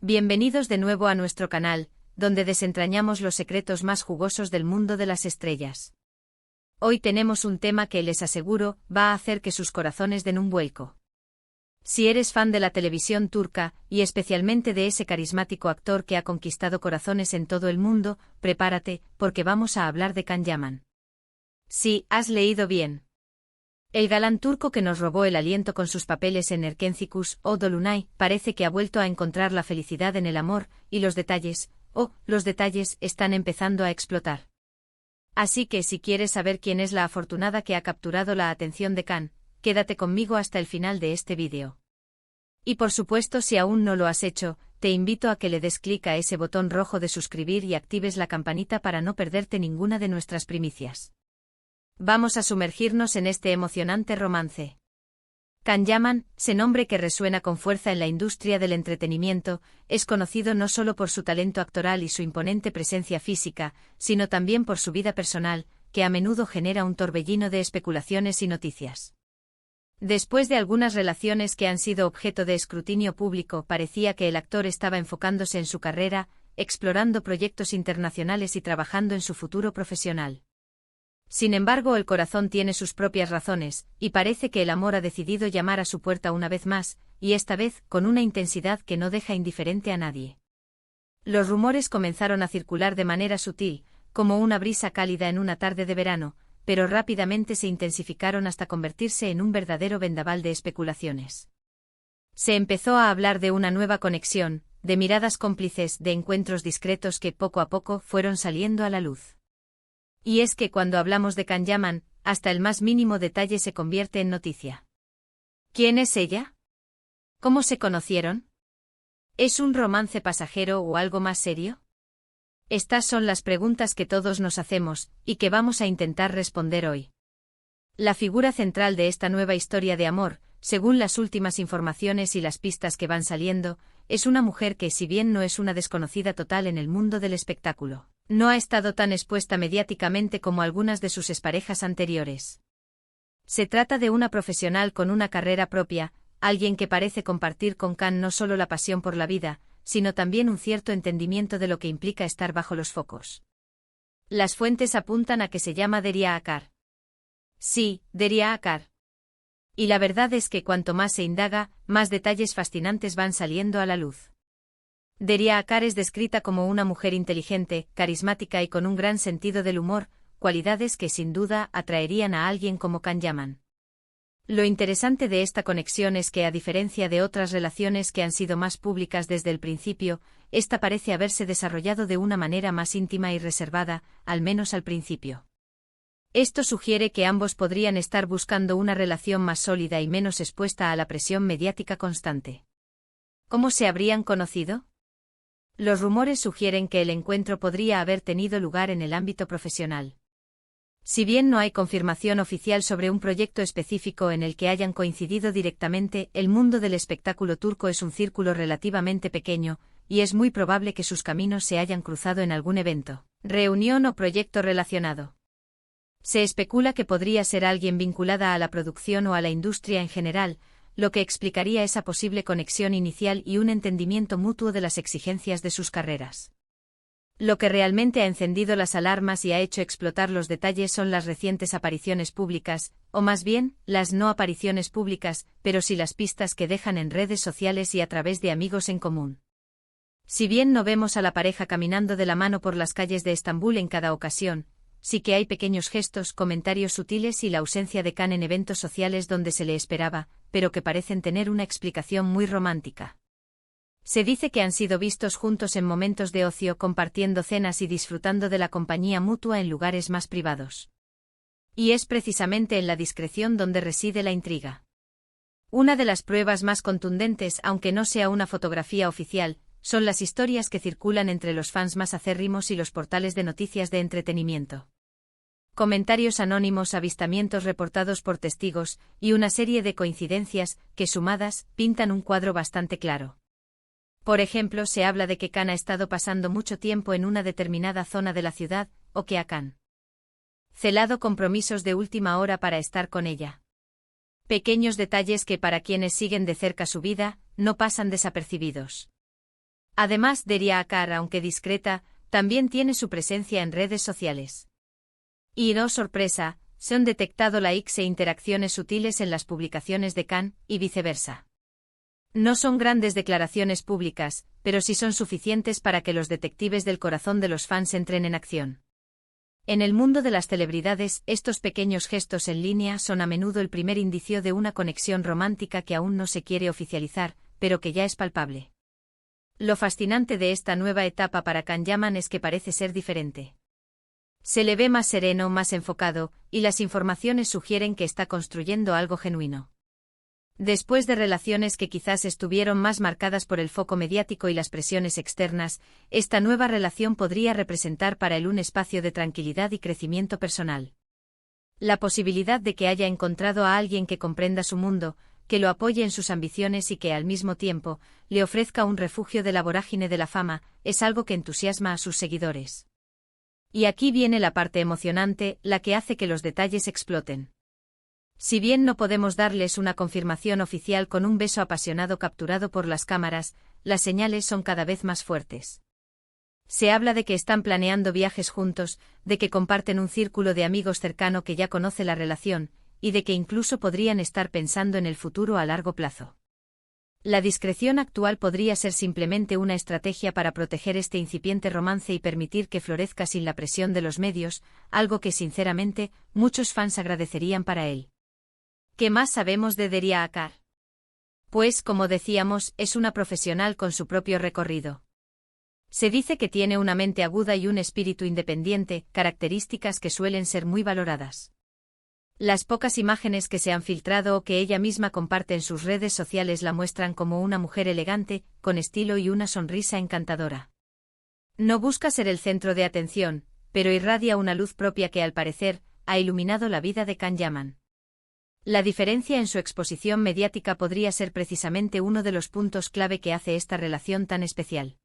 Bienvenidos de nuevo a nuestro canal, donde desentrañamos los secretos más jugosos del mundo de las estrellas. Hoy tenemos un tema que les aseguro va a hacer que sus corazones den un vuelco. Si eres fan de la televisión turca, y especialmente de ese carismático actor que ha conquistado corazones en todo el mundo, prepárate, porque vamos a hablar de Can Yaman. Sí, has leído bien. El galán turco que nos robó el aliento con sus papeles en Erkencikus o Dolunay parece que ha vuelto a encontrar la felicidad en el amor, y los detalles, los detalles están empezando a explotar. Así que si quieres saber quién es la afortunada que ha capturado la atención de Can, quédate conmigo hasta el final de este vídeo. Y por supuesto, si aún no lo has hecho, te invito a que le des clic a ese botón rojo de suscribir y actives la campanita para no perderte ninguna de nuestras primicias. Vamos a sumergirnos en este emocionante romance. Can Yaman, ese nombre que resuena con fuerza en la industria del entretenimiento, es conocido no solo por su talento actoral y su imponente presencia física, sino también por su vida personal, que a menudo genera un torbellino de especulaciones y noticias. Después de algunas relaciones que han sido objeto de escrutinio público, parecía que el actor estaba enfocándose en su carrera, explorando proyectos internacionales y trabajando en su futuro profesional. Sin embargo, el corazón tiene sus propias razones, y parece que el amor ha decidido llamar a su puerta una vez más, y esta vez con una intensidad que no deja indiferente a nadie. Los rumores comenzaron a circular de manera sutil, como una brisa cálida en una tarde de verano, pero rápidamente se intensificaron hasta convertirse en un verdadero vendaval de especulaciones. Se empezó a hablar de una nueva conexión, de miradas cómplices, de encuentros discretos que poco a poco fueron saliendo a la luz. Y es que cuando hablamos de Can Yaman, hasta el más mínimo detalle se convierte en noticia. ¿Quién es ella? ¿Cómo se conocieron? ¿Es un romance pasajero o algo más serio? Estas son las preguntas que todos nos hacemos, y que vamos a intentar responder hoy. La figura central de esta nueva historia de amor, según las últimas informaciones y las pistas que van saliendo, es una mujer que, si bien no es una desconocida total en el mundo del espectáculo, no ha estado tan expuesta mediáticamente como algunas de sus exparejas anteriores. Se trata de una profesional con una carrera propia, alguien que parece compartir con Can no solo la pasión por la vida, sino también un cierto entendimiento de lo que implica estar bajo los focos. Las fuentes apuntan a que se llama Deria Akar. Sí, Deria Akar. Y la verdad es que cuanto más se indaga, más detalles fascinantes van saliendo a la luz. Deria Akar es descrita como una mujer inteligente, carismática y con un gran sentido del humor, cualidades que sin duda atraerían a alguien como Can Yaman. Lo interesante de esta conexión es que, a diferencia de otras relaciones que han sido más públicas desde el principio, esta parece haberse desarrollado de una manera más íntima y reservada, al menos al principio. Esto sugiere que ambos podrían estar buscando una relación más sólida y menos expuesta a la presión mediática constante. ¿Cómo se habrían conocido? Los rumores sugieren que el encuentro podría haber tenido lugar en el ámbito profesional. Si bien no hay confirmación oficial sobre un proyecto específico en el que hayan coincidido directamente, el mundo del espectáculo turco es un círculo relativamente pequeño, y es muy probable que sus caminos se hayan cruzado en algún evento, reunión o proyecto relacionado. Se especula que podría ser alguien vinculada a la producción o a la industria en general, lo que explicaría esa posible conexión inicial y un entendimiento mutuo de las exigencias de sus carreras. Lo que realmente ha encendido las alarmas y ha hecho explotar los detalles son las recientes apariciones públicas, o más bien, las no apariciones públicas, pero sí las pistas que dejan en redes sociales y a través de amigos en común. Si bien no vemos a la pareja caminando de la mano por las calles de Estambul en cada ocasión, sí que hay pequeños gestos, comentarios sutiles y la ausencia de Can en eventos sociales donde se le esperaba, pero que parecen tener una explicación muy romántica. Se dice que han sido vistos juntos en momentos de ocio, compartiendo cenas y disfrutando de la compañía mutua en lugares más privados. Y es precisamente en la discreción donde reside la intriga. Una de las pruebas más contundentes, aunque no sea una fotografía oficial, son las historias que circulan entre los fans más acérrimos y los portales de noticias de entretenimiento. Comentarios anónimos, avistamientos reportados por testigos, y una serie de coincidencias, que sumadas, pintan un cuadro bastante claro. Por ejemplo, se habla de que Can ha estado pasando mucho tiempo en una determinada zona de la ciudad, o que ha Can celado compromisos de última hora para estar con ella. Pequeños detalles que para quienes siguen de cerca su vida, no pasan desapercibidos. Además, Deria Akar, aunque discreta, también tiene su presencia en redes sociales. Y no sorpresa, se han detectado likes e interacciones sutiles en las publicaciones de Khan, y viceversa. No son grandes declaraciones públicas, pero sí son suficientes para que los detectives del corazón de los fans entren en acción. En el mundo de las celebridades, estos pequeños gestos en línea son a menudo el primer indicio de una conexión romántica que aún no se quiere oficializar, pero que ya es palpable. Lo fascinante de esta nueva etapa para Can Yaman es que parece ser diferente. Se le ve más sereno, más enfocado, y las informaciones sugieren que está construyendo algo genuino. Después de relaciones que quizás estuvieron más marcadas por el foco mediático y las presiones externas, esta nueva relación podría representar para él un espacio de tranquilidad y crecimiento personal. La posibilidad de que haya encontrado a alguien que comprenda su mundo, que lo apoye en sus ambiciones y que al mismo tiempo le ofrezca un refugio de la vorágine de la fama, es algo que entusiasma a sus seguidores. Y aquí viene la parte emocionante, la que hace que los detalles exploten. Si bien no podemos darles una confirmación oficial con un beso apasionado capturado por las cámaras, las señales son cada vez más fuertes. Se habla de que están planeando viajes juntos, de que comparten un círculo de amigos cercano que ya conoce la relación, y de que incluso podrían estar pensando en el futuro a largo plazo. La discreción actual podría ser simplemente una estrategia para proteger este incipiente romance y permitir que florezca sin la presión de los medios, algo que sinceramente, muchos fans agradecerían para él. ¿Qué más sabemos de Deria Akar? Pues, como decíamos, es una profesional con su propio recorrido. Se dice que tiene una mente aguda y un espíritu independiente, características que suelen ser muy valoradas. Las pocas imágenes que se han filtrado o que ella misma comparte en sus redes sociales la muestran como una mujer elegante, con estilo y una sonrisa encantadora. No busca ser el centro de atención, pero irradia una luz propia que al parecer, ha iluminado la vida de Can Yaman. La diferencia en su exposición mediática podría ser precisamente uno de los puntos clave que hace esta relación tan especial.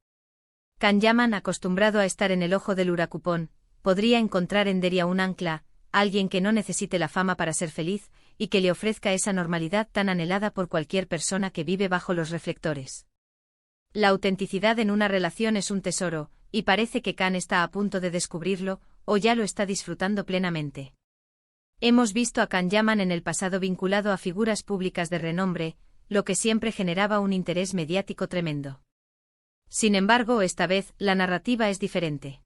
Can Yaman, acostumbrado a estar en el ojo del huracán, podría encontrar en Deria un ancla, alguien que no necesite la fama para ser feliz, y que le ofrezca esa normalidad tan anhelada por cualquier persona que vive bajo los reflectores. La autenticidad en una relación es un tesoro, y parece que Can está a punto de descubrirlo, o ya lo está disfrutando plenamente. Hemos visto a Can Yaman en el pasado vinculado a figuras públicas de renombre, lo que siempre generaba un interés mediático tremendo. Sin embargo, esta vez, la narrativa es diferente.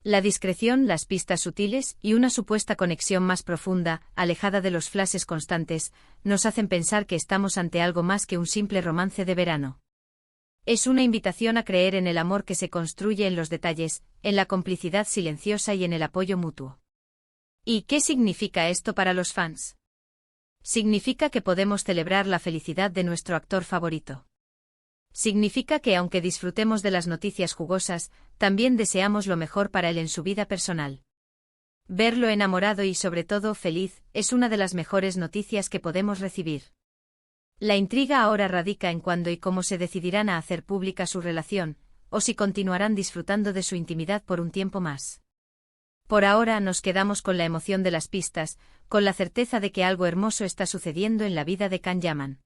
La discreción, las pistas sutiles y una supuesta conexión más profunda, alejada de los flashes constantes, nos hacen pensar que estamos ante algo más que un simple romance de verano. Es una invitación a creer en el amor que se construye en los detalles, en la complicidad silenciosa y en el apoyo mutuo. ¿Y qué significa esto para los fans? Significa que podemos celebrar la felicidad de nuestro actor favorito. Significa que aunque disfrutemos de las noticias jugosas, también deseamos lo mejor para él en su vida personal. Verlo enamorado y sobre todo feliz es una de las mejores noticias que podemos recibir. La intriga ahora radica en cuándo y cómo se decidirán a hacer pública su relación, o si continuarán disfrutando de su intimidad por un tiempo más. Por ahora nos quedamos con la emoción de las pistas, con la certeza de que algo hermoso está sucediendo en la vida de Can Yaman.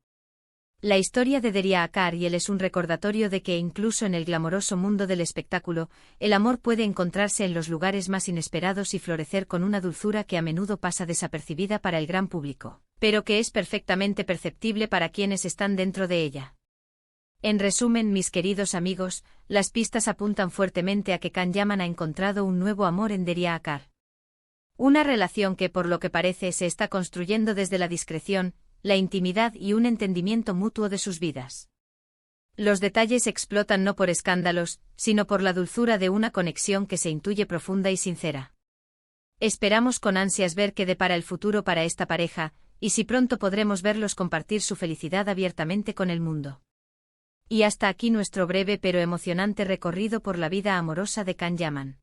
La historia de Deria Akar y él es un recordatorio de que incluso en el glamoroso mundo del espectáculo, el amor puede encontrarse en los lugares más inesperados y florecer con una dulzura que a menudo pasa desapercibida para el gran público, pero que es perfectamente perceptible para quienes están dentro de ella. En resumen, mis queridos amigos, las pistas apuntan fuertemente a que Can Yaman ha encontrado un nuevo amor en Deria Akar. Una relación que por lo que parece se está construyendo desde la discreción, la intimidad y un entendimiento mutuo de sus vidas. Los detalles explotan no por escándalos, sino por la dulzura de una conexión que se intuye profunda y sincera. Esperamos con ansias ver qué depara el futuro para esta pareja, y si pronto podremos verlos compartir su felicidad abiertamente con el mundo. Y hasta aquí nuestro breve pero emocionante recorrido por la vida amorosa de Can Yaman.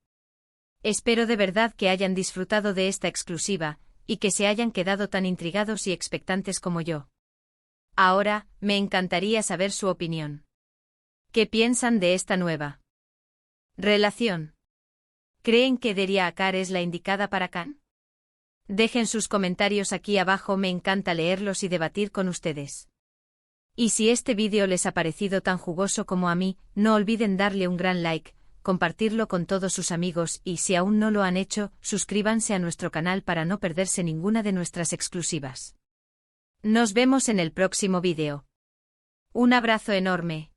Espero de verdad que hayan disfrutado de esta exclusiva, y que se hayan quedado tan intrigados y expectantes como yo. Ahora, me encantaría saber su opinión. ¿Qué piensan de esta nueva relación? ¿Creen que Deria Akar es la indicada para Can? Dejen sus comentarios aquí abajo, me encanta leerlos y debatir con ustedes. Y si este vídeo les ha parecido tan jugoso como a mí, no olviden darle un gran like, compartirlo con todos sus amigos y si aún no lo han hecho, suscríbanse a nuestro canal para no perderse ninguna de nuestras exclusivas. Nos vemos en el próximo vídeo. Un abrazo enorme.